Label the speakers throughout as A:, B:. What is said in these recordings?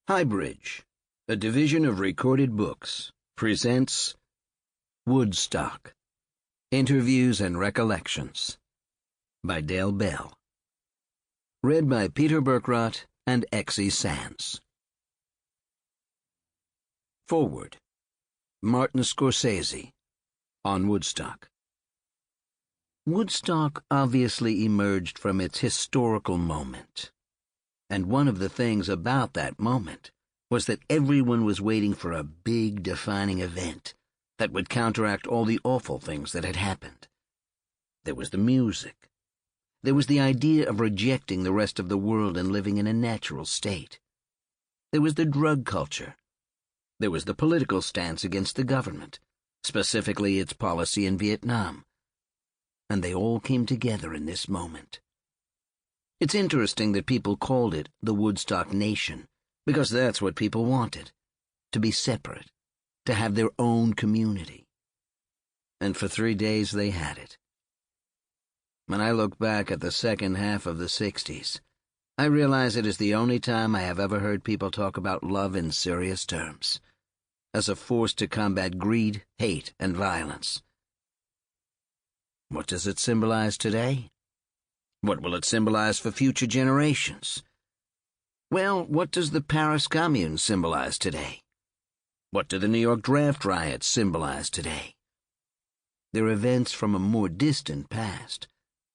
A: HighBridge, a division of Recorded Books, presents Woodstock, Interviews and Recollections by Dale Bell. Read by Peter Berkrot and Exie Sands. Foreword. Martin Scorcese, on Woodstock. Woodstock obviously emerged from its historical moment. And one of the things about that moment was that everyone was waiting for a big defining event that would counteract all the awful things that had happened. There was the music. There was the idea of rejecting the rest of the world and living in a natural state. There was the drug culture. There was the political stance against the government, specifically its policy in Vietnam. And they all came together in this moment. It's interesting that people called it the Woodstock Nation, because that's what people wanted, to be separate, to have their own community. And for 3 days they had it. When I look back at the second half of the 60s, I realize it is the only time I have ever heard people talk about love in serious terms, as a force to combat greed, hate, and violence. What does it symbolize today? What will it symbolize for future generations? Well, what does the Paris Commune symbolize today? What do the New York draft riots symbolize today? They're events from a more distant past,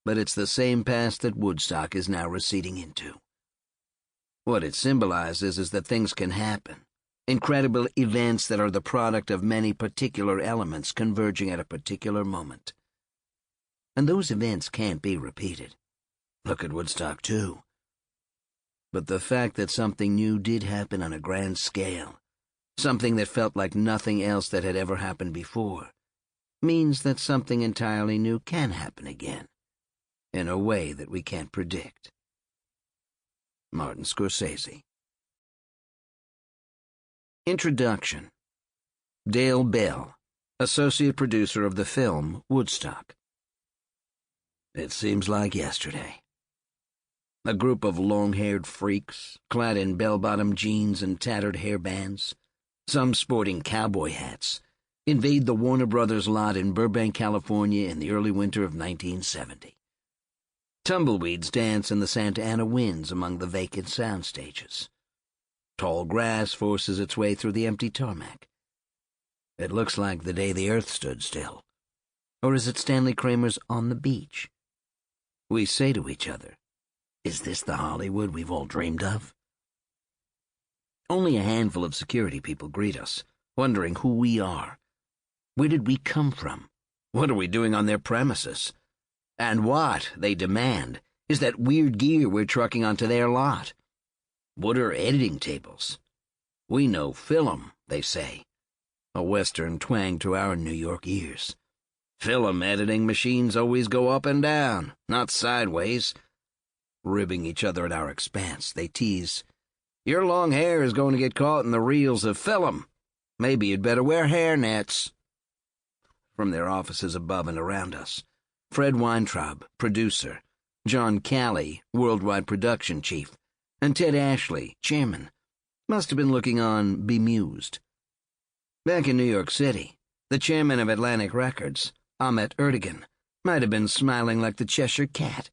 A: but it's the same past that Woodstock is now receding into. What it symbolizes is that things can happen, incredible events that are the product of many particular elements converging at a particular moment. And those events can't be repeated. Look at Woodstock, too. But the fact that something new did happen on a grand scale, something that felt like nothing else that had ever happened before, means that something entirely new can happen again, in a way that we can't predict. Martin Scorcese. Introduction. Dale Bell, associate producer of the film Woodstock. It seems like yesterday. A group of long-haired freaks, clad in bell-bottom jeans and tattered hairbands, some sporting cowboy hats, invade the Warner Brothers lot in Burbank, California in the early winter of 1970. Tumbleweeds dance in the Santa Ana winds among the vacant sound stages. Tall grass forces its way through the empty tarmac. It looks like the day the earth stood still. Or is it Stanley Kramer's On the Beach? We say to each other, is this the Hollywood we've all dreamed of? Only a handful of security people greet us, wondering who we are. Where did we come from? What are we doing on their premises? And what, they demand, is that weird gear we're trucking onto their lot? What are editing tables? We know film, they say, a Western twang to our New York ears. Film editing machines always go up and down, not sideways. Ribbing each other at our expense, they tease, "Your long hair is going to get caught in the reels of film. Maybe you'd better wear hair nets." From their offices above and around us, Fred Weintraub, producer, John Calley, worldwide production chief, and Ted Ashley, chairman, must have been looking on bemused. Back in New York City, the chairman of Atlantic Records, Ahmet Ertegun, might have been smiling like the Cheshire Cat.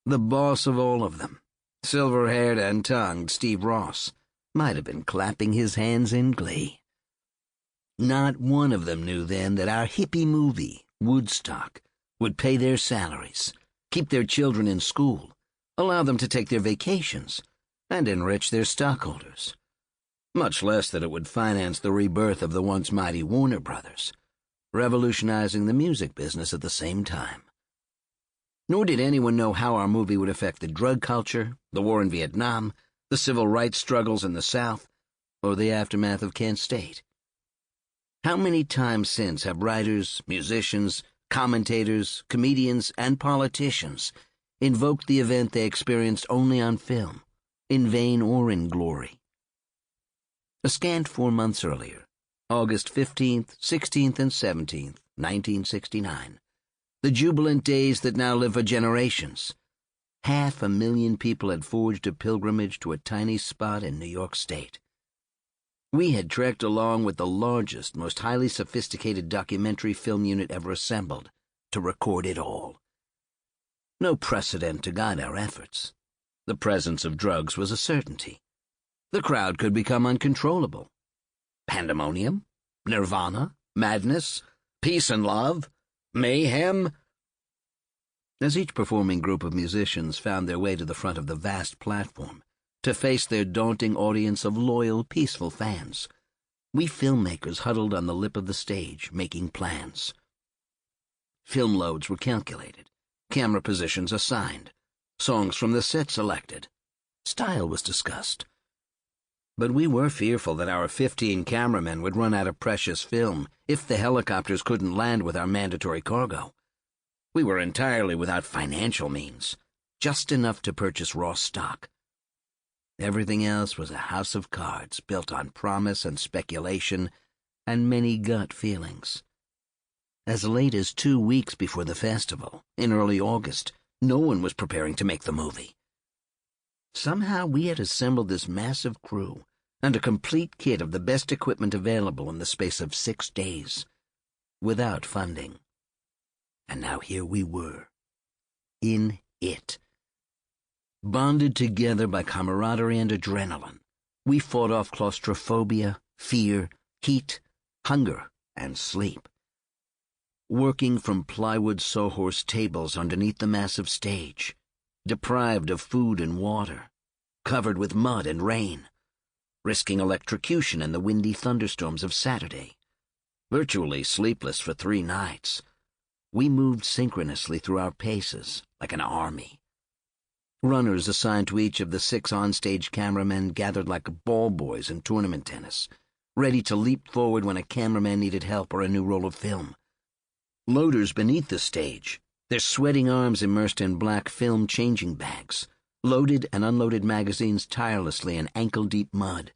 A: The boss of all of them, silver-haired and tongued Steve Ross, might have been clapping his hands in glee. Not one of them knew then that our hippie movie, Woodstock, would pay their salaries, keep their children in school, allow them to take their vacations, and enrich their stockholders. Much less that it would finance the rebirth of the once mighty Warner Brothers, revolutionizing the music business at the same time. Nor did anyone know how our movie would affect the drug culture, the war in Vietnam, the civil rights struggles in the South, or the aftermath of Kent State. How many times since have writers, musicians, commentators, comedians, and politicians invoked the event they experienced only on film, in vain or in glory? A scant 4 months earlier, August 15th, 16th, and 17th, 1969, the jubilant days that now live for generations, 500,000 people had forged a pilgrimage to a tiny spot in New York State. We had trekked along with the largest, most highly sophisticated documentary film unit ever assembled to record it all. No precedent to guide our efforts. The presence of drugs was a certainty. The crowd could become uncontrollable. Pandemonium? Nirvana? Madness? Peace and love? Mayhem? As each performing group of musicians found their way to the front of the vast platform to face their daunting audience of loyal, peaceful fans, we filmmakers huddled on the lip of the stage, making plans. Film loads were calculated, camera positions assigned, songs from the set selected. Style was discussed. But we were fearful that our 15 cameramen would run out of precious film if the helicopters couldn't land with our mandatory cargo. We were entirely without financial means, just enough to purchase raw stock. Everything else was a house of cards built on promise and speculation and many gut feelings. As late as 2 weeks before the festival, in early August, no one was preparing to make the movie. Somehow we had assembled this massive crew and a complete kit of the best equipment available in the space of 6 days, without funding. And now here we were, in it. Bonded together by camaraderie and adrenaline, we fought off claustrophobia, fear, heat, hunger, and sleep. Working from plywood sawhorse tables underneath the massive stage, deprived of food and water, covered with mud and rain, risking electrocution in the windy thunderstorms of Saturday, virtually sleepless for 3 nights, we moved synchronously through our paces like an army. Runners assigned to each of the 6 onstage cameramen gathered like ball boys in tournament tennis, ready to leap forward when a cameraman needed help or a new roll of film. Loaders beneath the stage, their sweating arms immersed in black film changing bags, loaded and unloaded magazines tirelessly in ankle-deep mud,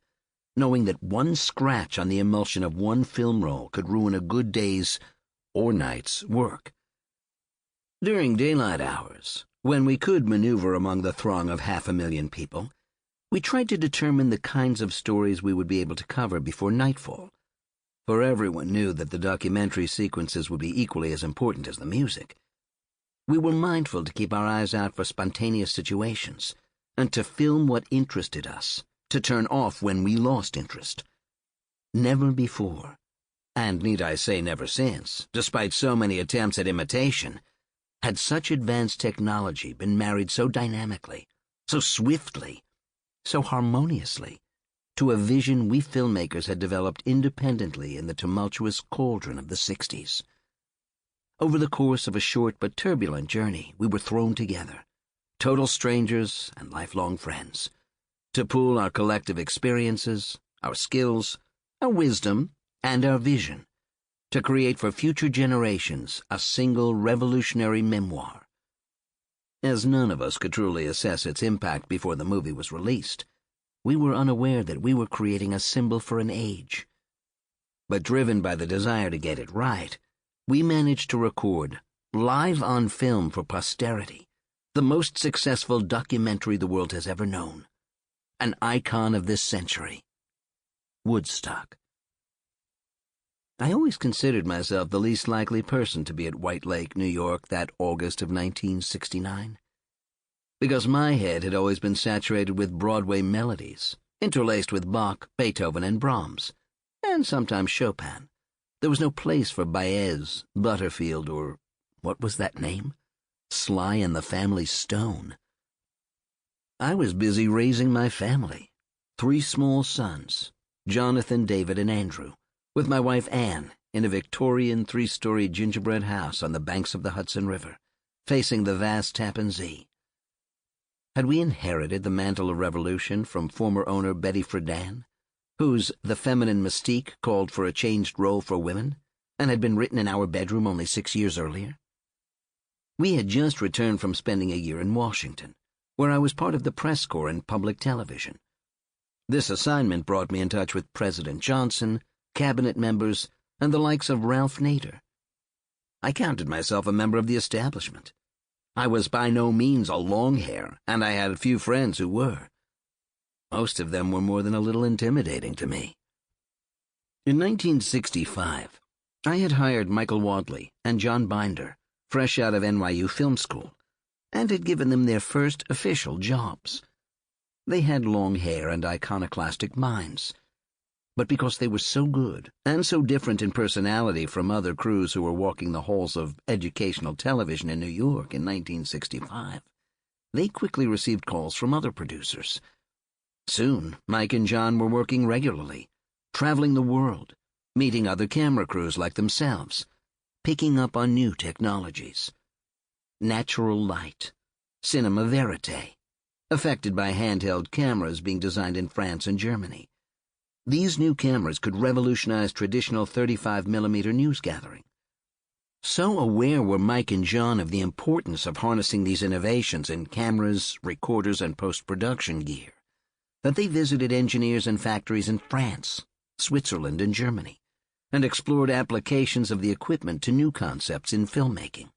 A: knowing that one scratch on the emulsion of one film roll could ruin a good day's or night's work. During daylight hours, when we could maneuver among the throng of 500,000 people, we tried to determine the kinds of stories we would be able to cover before nightfall, for everyone knew that the documentary sequences would be equally as important as the music. We were mindful to keep our eyes out for spontaneous situations, and to film what interested us, to turn off when we lost interest. Never before, and need I say never since, despite so many attempts at imitation, had such advanced technology been married so dynamically, so swiftly, so harmoniously, to a vision we filmmakers had developed independently in the tumultuous cauldron of the 60s. Over the course of a short but turbulent journey, we were thrown together, total strangers and lifelong friends, to pool our collective experiences, our skills, our wisdom, and our vision, to create for future generations a single revolutionary memoir. As none of us could truly assess its impact before the movie was released, we were unaware that we were creating a symbol for an age. But driven by the desire to get it right, we managed to record, live on film for posterity, the most successful documentary the world has ever known, an icon of this century, Woodstock. I always considered myself the least likely person to be at White Lake, New York, that August of 1969, because my head had always been saturated with Broadway melodies, interlaced with Bach, Beethoven, and Brahms, and sometimes Chopin. There was no place for Baez, Butterfield, or what was that name? Sly and the Family Stone. I was busy raising my family, 3 small sons, Jonathan, David, and Andrew, with my wife Anne in a Victorian 3-story gingerbread house on the banks of the Hudson River, facing the vast Tappan Zee. Had we inherited the mantle of revolution from former owner Betty Friedan, whose The Feminine Mystique called for a changed role for women, and had been written in our bedroom only 6 years earlier? We had just returned from spending a year in Washington, where I was part of the press corps in public television. This assignment brought me in touch with President Johnson, cabinet members, and the likes of Ralph Nader. I counted myself a member of the establishment. I was by no means a longhair, and I had a few friends who were. Most of them were more than a little intimidating to me. In 1965, I had hired Michael Wadley and John Binder, fresh out of NYU Film School, and had given them their first official jobs. They had long hair and iconoclastic minds, but because they were so good and so different in personality from other crews who were walking the halls of educational television in New York in 1965, they quickly received calls from other producers. Soon, Mike and John were working regularly, traveling the world, meeting other camera crews like themselves, picking up on new technologies. Natural light, cinema verite, affected by handheld cameras being designed in France and Germany. These new cameras could revolutionize traditional 35mm news gathering. So aware were Mike and John of the importance of harnessing these innovations in cameras, recorders, and post-production gear that they visited engineers and factories in France, Switzerland, and Germany, and explored applications of the equipment to new concepts in filmmaking.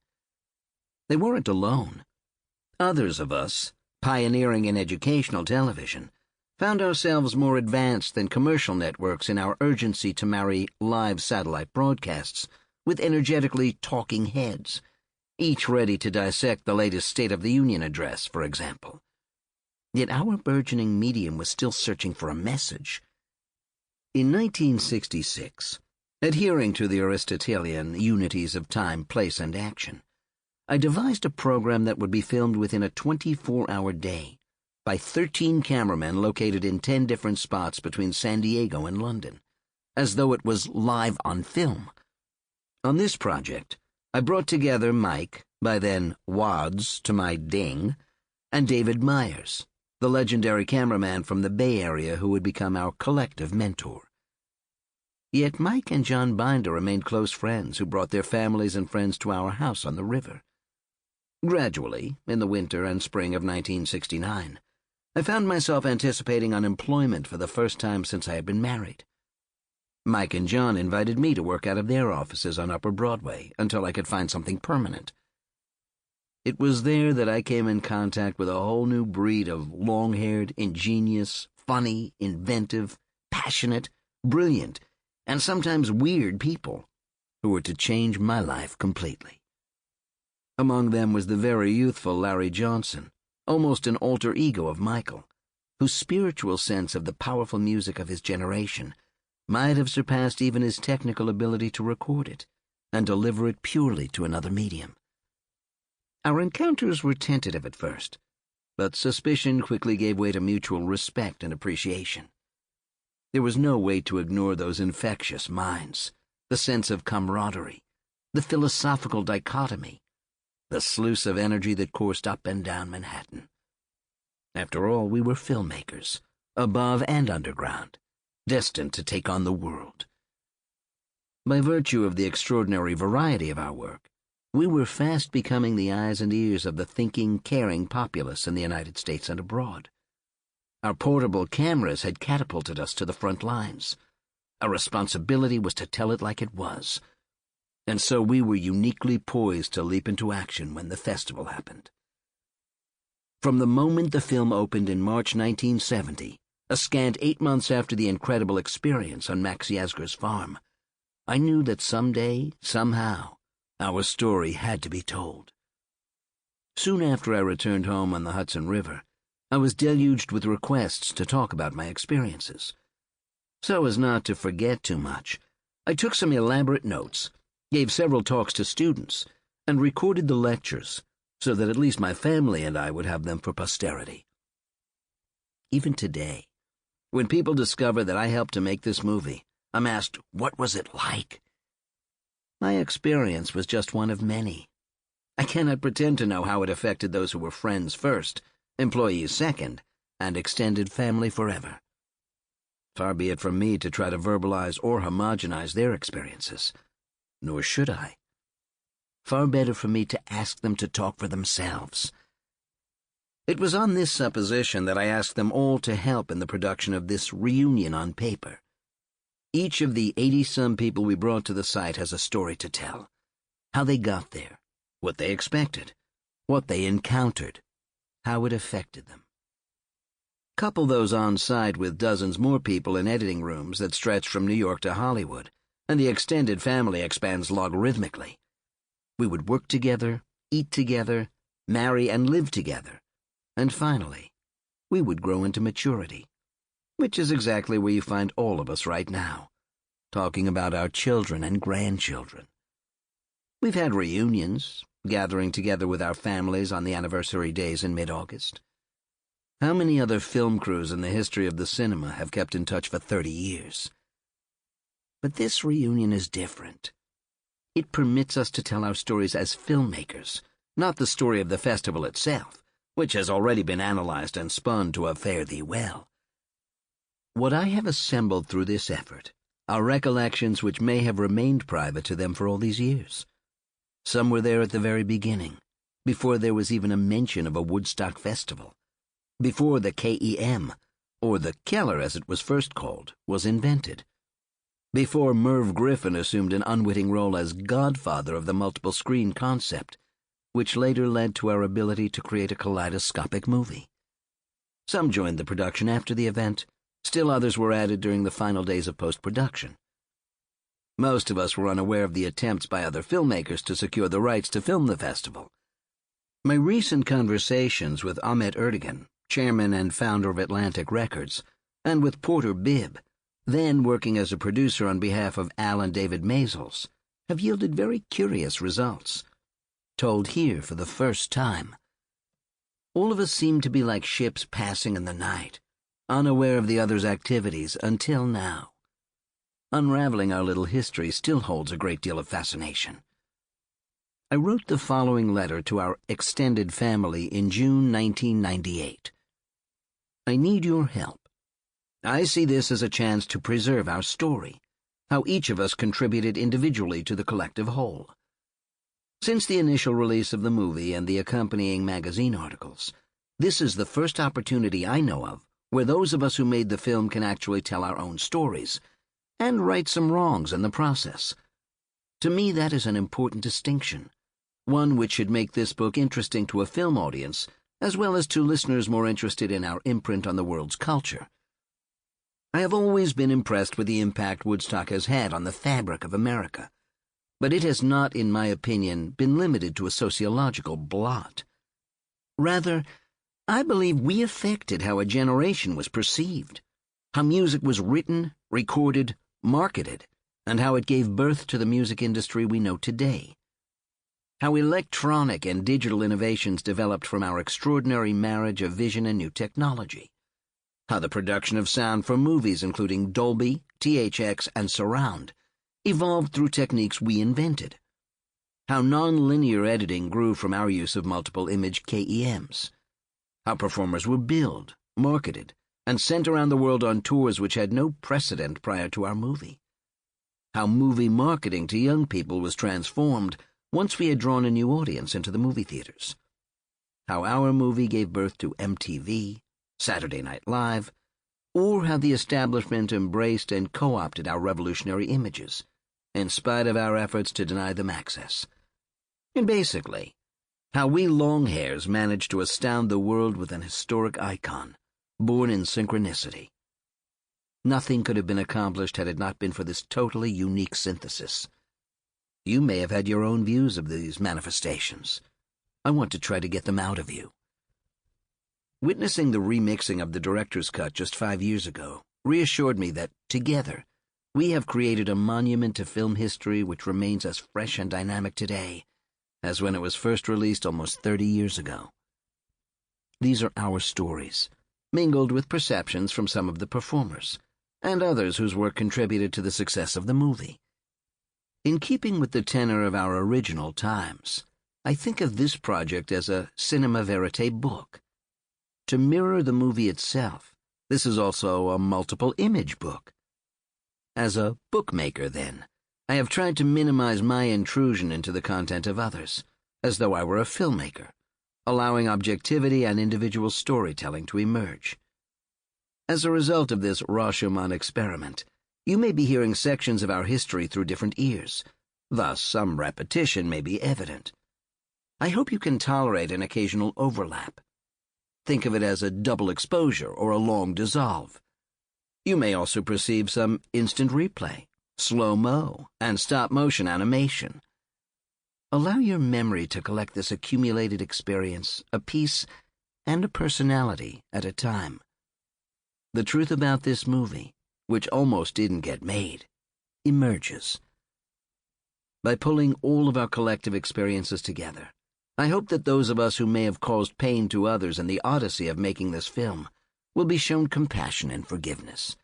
A: They weren't alone. Others of us, pioneering in educational television, found ourselves more advanced than commercial networks in our urgency to marry live satellite broadcasts with energetically talking heads, each ready to dissect the latest State of the Union address, for example. Yet our burgeoning medium was still searching for a message. In 1966, adhering to the Aristotelian unities of time, place, and action, I devised a program that would be filmed within a 24-hour day by 13 cameramen located in 10 different spots between San Diego and London, as though it was live on film. On this project, I brought together Mike, by then Wads to my ding, and David Myers, the legendary cameraman from the Bay Area who would become our collective mentor. Yet Mike and John Binder remained close friends who brought their families and friends to our house on the river. Gradually, in the winter and spring of 1969, I found myself anticipating unemployment for the first time since I had been married. Mike and John invited me to work out of their offices on Upper Broadway until I could find something permanent. It was there that I came in contact with a whole new breed of long-haired, ingenious, funny, inventive, passionate, brilliant, and sometimes weird people who were to change my life completely. Among them was the very youthful Larry Johnson, almost an alter ego of Michael, whose spiritual sense of the powerful music of his generation might have surpassed even his technical ability to record it and deliver it purely to another medium. Our encounters were tentative at first, but suspicion quickly gave way to mutual respect and appreciation. There was no way to ignore those infectious minds, the sense of camaraderie, the philosophical dichotomy, the sluice of energy that coursed up and down Manhattan. After all, we were filmmakers, above and underground, destined to take on the world. By virtue of the extraordinary variety of our work, we were fast becoming the eyes and ears of the thinking, caring populace in the United States and abroad. Our portable cameras had catapulted us to the front lines. Our responsibility was to tell it like it was, and so we were uniquely poised to leap into action when the festival happened. From the moment the film opened in March 1970, a scant 8 months after the incredible experience on Max Yasgur's farm, I knew that someday, somehow, our story had to be told. Soon after I returned home on the Hudson River, I was deluged with requests to talk about my experiences. So as not to forget too much, I took some elaborate notes, gave several talks to students, and recorded the lectures so that at least my family and I would have them for posterity. Even today, when people discover that I helped to make this movie, I'm asked, what was it like? My experience was just one of many. I cannot pretend to know how it affected those who were friends first, employees second, and extended family forever. Far be it from me to try to verbalize or homogenize their experiences, nor should I. Far better for me to ask them to talk for themselves. It was on this supposition that I asked them all to help in the production of this reunion on paper. Each of the 80-some people we brought to the site has a story to tell. How they got there, what they expected, what they encountered, how it affected them. Couple those on site with dozens more people in editing rooms that stretch from New York to Hollywood, and the extended family expands logarithmically. We would work together, eat together, marry and live together, and finally, we would grow into maturity, which is exactly where you find all of us right now, talking about our children and grandchildren. We've had reunions, gathering together with our families on the anniversary days in mid-August. How many other film crews in the history of the cinema have kept in touch for 30 years? But this reunion is different. It permits us to tell our stories as filmmakers, not the story of the festival itself, which has already been analyzed and spun to have fared thee well. What I have assembled through this effort are recollections which may have remained private to them for all these years. Some were there at the very beginning, before there was even a mention of a Woodstock festival, before the KEM, or the Keller as it was first called, was invented, before Merv Griffin assumed an unwitting role as godfather of the multiple screen concept, which later led to our ability to create a kaleidoscopic movie. Some joined the production after the event, still others were added during the final days of post-production. Most of us were unaware of the attempts by other filmmakers to secure the rights to film the festival. My recent conversations with Ahmet Erdogan, chairman and founder of Atlantic Records, and with Porter Bibb, then working as a producer on behalf of Al and David Maysles, have yielded very curious results, told here for the first time. All of us seem to be like ships passing in the night, unaware of the other's activities until now. Unraveling our little history still holds a great deal of fascination. I wrote the following letter to our extended family in June 1998. I need your help. I see this as a chance to preserve our story, how each of us contributed individually to the collective whole. Since the initial release of the movie and the accompanying magazine articles, this is the first opportunity I know of where those of us who made the film can actually tell our own stories, and right some wrongs in the process. To me, that is an important distinction, one which should make this book interesting to a film audience, as well as to listeners more interested in our imprint on the world's culture. I have always been impressed with the impact Woodstock has had on the fabric of America, but it has not, in my opinion, been limited to a sociological blot. Rather, I believe we affected how a generation was perceived, how music was written, recorded, marketed, and how it gave birth to the music industry we know today. How electronic and digital innovations developed from our extraordinary marriage of vision and new technology. How the production of sound for movies, including Dolby, THX, and Surround, evolved through techniques we invented. How non-linear editing grew from our use of multiple image KEMs. How performers were billed, marketed, and sent around the world on tours which had no precedent prior to our movie. How movie marketing to young people was transformed once we had drawn a new audience into the movie theaters. How our movie gave birth to MTV, Saturday Night Live, or how the establishment embraced and co-opted our revolutionary images, in spite of our efforts to deny them access. And basically, how we longhairs managed to astound the world with an historic icon, born in synchronicity. Nothing could have been accomplished had it not been for this totally unique synthesis. You may have had your own views of these manifestations. I want to try to get them out of you. Witnessing the remixing of the director's cut just 5 years ago reassured me that, together, we have created a monument to film history which remains as fresh and dynamic today as when it was first released almost 30 years ago. These are our stories, mingled with perceptions from some of the performers, and others whose work contributed to the success of the movie. In keeping with the tenor of our original times, I think of this project as a cinema verite book. To mirror the movie itself, this is also a multiple-image book. As a bookmaker, then, I have tried to minimize my intrusion into the content of others, as though I were a filmmaker, allowing objectivity and individual storytelling to emerge. As a result of this Rashomon experiment, you may be hearing sections of our history through different ears, thus some repetition may be evident. I hope you can tolerate an occasional overlap. Think of it as a double exposure or a long dissolve. You may also perceive some instant replay, slow-mo, and stop-motion animation. Allow your memory to collect this accumulated experience, a piece and a personality at a time. The truth about this movie, which almost didn't get made, emerges. By pulling all of our collective experiences together, I hope that those of us who may have caused pain to others in the odyssey of making this film will be shown compassion and forgiveness.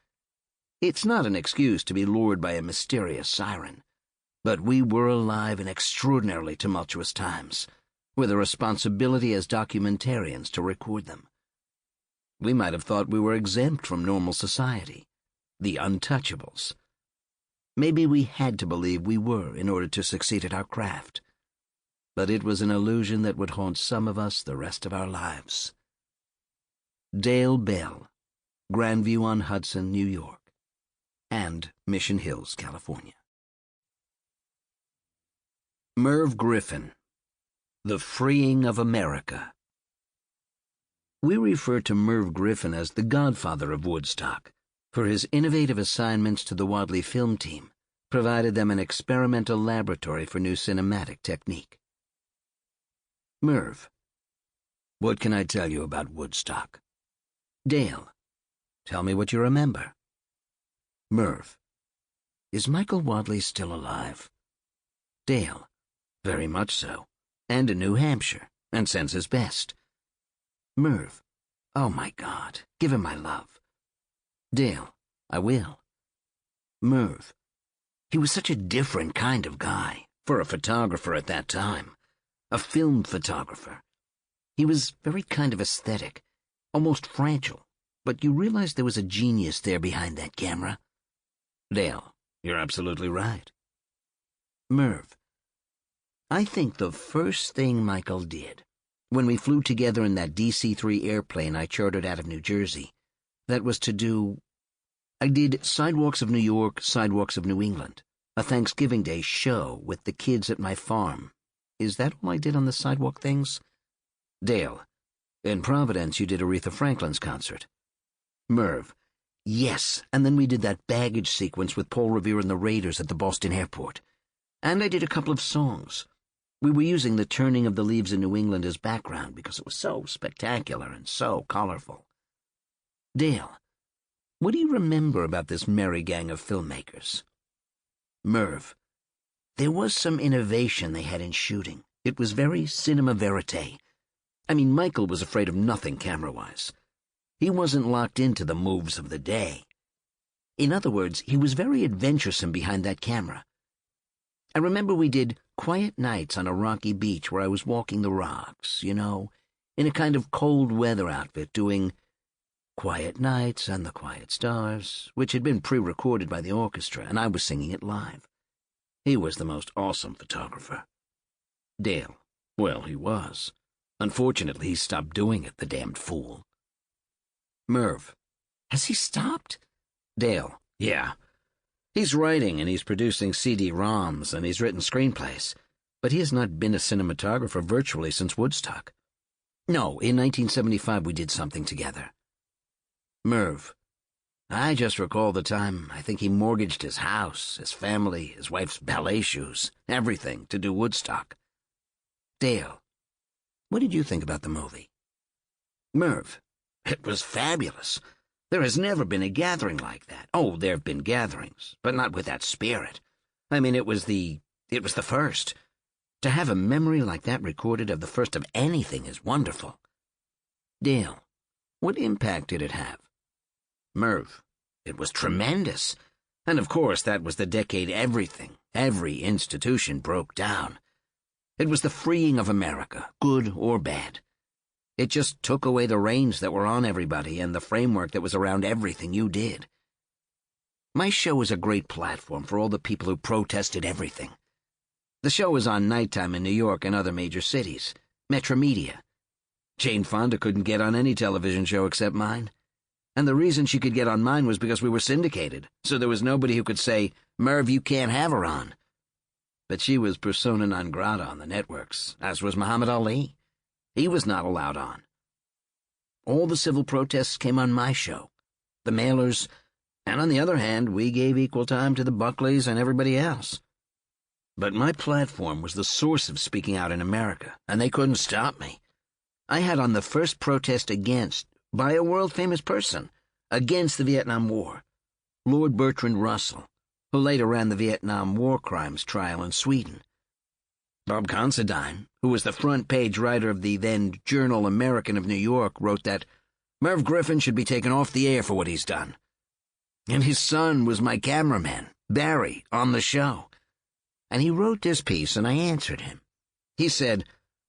A: It's not an excuse to be lured by a mysterious siren, but we were alive in extraordinarily tumultuous times, with a responsibility as documentarians to record them. We might have thought we were exempt from normal society, the untouchables. Maybe we had to believe we were in order to succeed at our craft. But it was an illusion that would haunt some of us the rest of our lives. Dale Bell, Grandview-on-Hudson, New York, and Mission Hills, California. Merv Griffin, The Freeing of America. We refer to Merv Griffin as the godfather of Woodstock, for his innovative assignments to the Wadley film team provided them an experimental laboratory for new cinematic technique. Merv, what can I tell you about Woodstock? Dale, tell me what you remember. Merv, is Michael Wadley still alive? Dale, very much so, and in New Hampshire, and sends his best. Merv, oh my God, give him my love. Dale, I will. Merv, he was such a different kind of guy, for a photographer at that time. A film photographer. He was very kind of aesthetic, almost fragile, but you realized there was a genius there behind that camera. Dale, you're absolutely right. Merv, I think the first thing Michael did, when we flew together in that DC-3 airplane I chartered out of New Jersey, that was to I did Sidewalks of New York, Sidewalks of New England, a Thanksgiving Day show with the kids at my farm. Is that all I did on the sidewalk things? Dale, in Providence you did Aretha Franklin's concert. Merv, yes, and then we did that baggage sequence with Paul Revere and the Raiders at the Boston airport. And I did a couple of songs. We were using the turning of the leaves in New England as background because it was so spectacular and so colorful. Dale, what do you remember about this merry gang of filmmakers? Merv, there was some innovation they had in shooting. It was very cinema verite. I mean, Michael was afraid of nothing camera-wise. He wasn't locked into the moves of the day. In other words, he was very adventuresome behind that camera. I remember we did Quiet Nights on a rocky beach where I was walking the rocks, in a kind of cold weather outfit doing Quiet Nights and the Quiet Stars, which had been pre-recorded by the orchestra, and I was singing it live. He was the most awesome photographer. Dale, well, he was. Unfortunately, he stopped doing it, the damned fool. Merv, has he stopped? Dale, yeah. He's writing and he's producing CD-ROMs and he's written screenplays, but he has not been a cinematographer virtually since Woodstock. No, in 1975 we did something together. Merv, I just recall the time I think he mortgaged his house, his family, his wife's ballet shoes, everything to do Woodstock. Dale, what did you think about the movie? Merv, it was fabulous. There has never been a gathering like that. Oh, there have been gatherings, but not with that spirit. I mean, it was the first. To have a memory like that recorded of the first of anything is wonderful. Dale, what impact did it have? Merv, it was tremendous. And of course, that was the decade every institution broke down. It was the freeing of America, good or bad. It just took away the reins that were on everybody and the framework that was around everything you did. My show was a great platform for all the people who protested everything. The show was on nighttime in New York and other major cities, Metromedia. Jane Fonda couldn't get on any television show except mine. And the reason she could get on mine was because we were syndicated, so there was nobody who could say, Merv, you can't have her on. But she was persona non grata on the networks, as was Muhammad Ali. He was not allowed on. All the civil protests came on my show, the mailers, and on the other hand, we gave equal time to the Buckleys and everybody else. But my platform was the source of speaking out in America, and they couldn't stop me. I had on the first protest against, by a world-famous person, against the Vietnam War, Lord Bertrand Russell, who later ran the Vietnam War crimes trial in Sweden. Bob Considine, who was the front-page writer of the then Journal American of New York, wrote that Merv Griffin should be taken off the air for what he's done. And his son was my cameraman, Barry, on the show. And he wrote this piece, and I answered him. He said,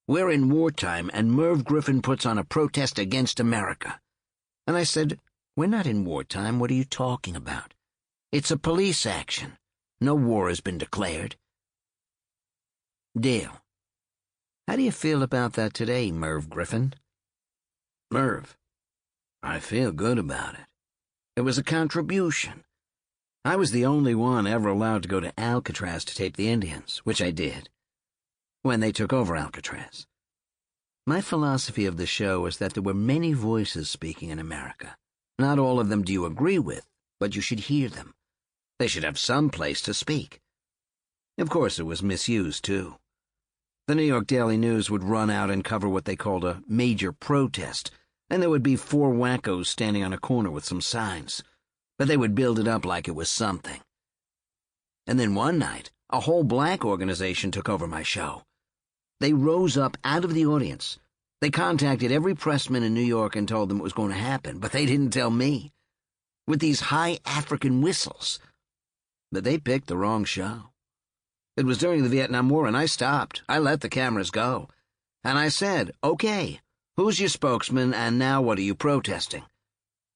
A: "We're in wartime, and Merv Griffin puts on a protest against America." And I said, "We're not in wartime. What are you talking about? It's a police action. No war has been declared." Dale, how do you feel about that today, Merv Griffin? Merv, I feel good about it. It was a contribution. I was the only one ever allowed to go to Alcatraz to tape the Indians, which I did, when they took over Alcatraz. My philosophy of the show is that there were many voices speaking in America. Not all of them do you agree with, but you should hear them. They should have some place to speak. Of course, it was misused, too. The New York Daily News would run out and cover what they called a major protest, and there would be 4 wackos standing on a corner with some signs, but they would build it up like it was something. And then one night, a whole black organization took over my show. They rose up out of the audience. They contacted every pressman in New York and told them it was going to happen, but they didn't tell me, with these high African whistles. But they picked the wrong show. It was during the Vietnam War, and I stopped. I let the cameras go. And I said, "Okay, who's your spokesman, and now what are you protesting?"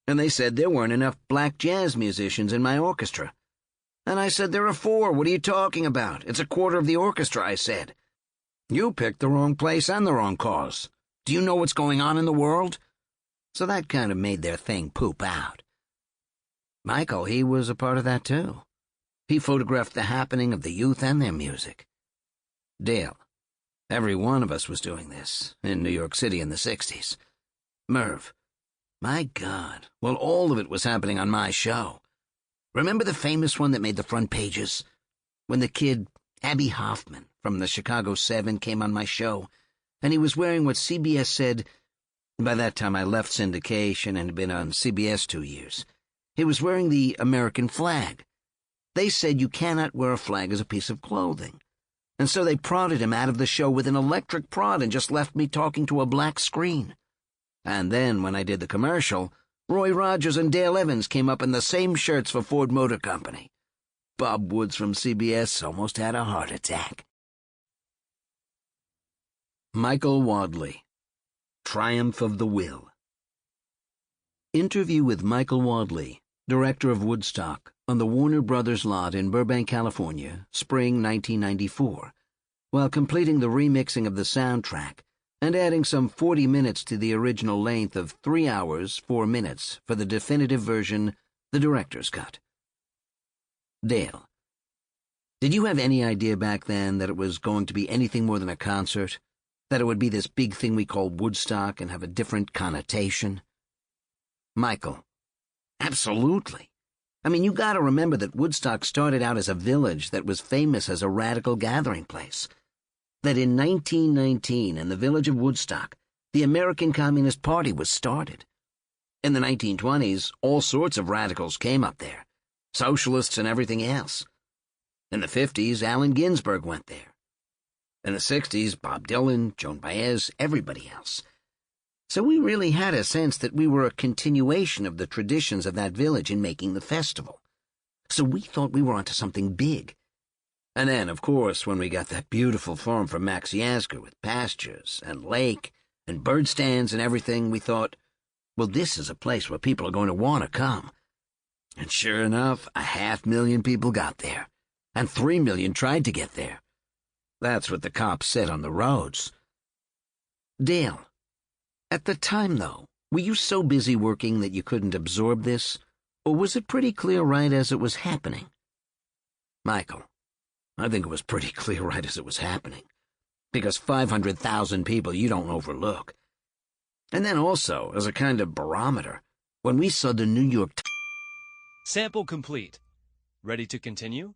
A: And they said there weren't enough black jazz musicians in my orchestra. And I said, "There are 4. What are you talking about? It's a quarter of the orchestra," I said. "You picked the wrong place and the wrong cause. Do you know what's going on in the world?" So that kind of made their thing poop out. Michael, he was a part of that too. He photographed the happening of the youth and their music. Dale, every one of us was doing this in New York City in the 60s. Merv, my God, well, all of it was happening on my show. Remember the famous one that made the front pages? When the kid, Abby Hoffman, from the Chicago 7 came on my show, and he was wearing what CBS said. By that time I left syndication and had been on CBS 2 years. He was wearing the American flag. They said you cannot wear a flag as a piece of clothing. And so they prodded him out of the show with an electric prod and just left me talking to a black screen. And then, when I did the commercial, Roy Rogers and Dale Evans came up in the same shirts for Ford Motor Company. Bob Woods from CBS almost had a heart attack. Michael Wadley, Triumph of the Will. Interview with Michael Wadley, director of Woodstock, on the Warner Brothers lot in Burbank, California, spring 1994, while completing the remixing of the soundtrack and adding some 40 minutes to the original length of 3 hours, 4 minutes for the definitive version, the director's cut. Dale, did you have any idea back then that it was going to be anything more than a concert? That it would be this big thing we call Woodstock and have a different connotation? Michael, absolutely. I mean, you gotta remember that Woodstock started out as a village that was famous as a radical gathering place. That in 1919, in the village of Woodstock, the American Communist Party was started. In the 1920s, all sorts of radicals came up there, socialists and everything else. In the 50s, Allen Ginsberg went there. In the 60s, Bob Dylan, Joan Baez, everybody else. So we really had a sense that we were a continuation of the traditions of that village in making the festival. So we thought we were onto something big. And then, of course, when we got that beautiful farm from Max Yasgur with pastures and lake and bird stands and everything, we thought, well, this is a place where people are going to want to come. And sure enough, 500,000 people got there, and 3 million tried to get there. That's what the cops said on the roads. Dale, at the time, though, were you so busy working that you couldn't absorb this, or was it pretty clear right as it was happening? Michael, I think it was pretty clear right as it was happening, because 500,000 people you don't overlook. And then also, as a kind of barometer, when we saw the New York Times...
B: Sample complete. Ready to continue?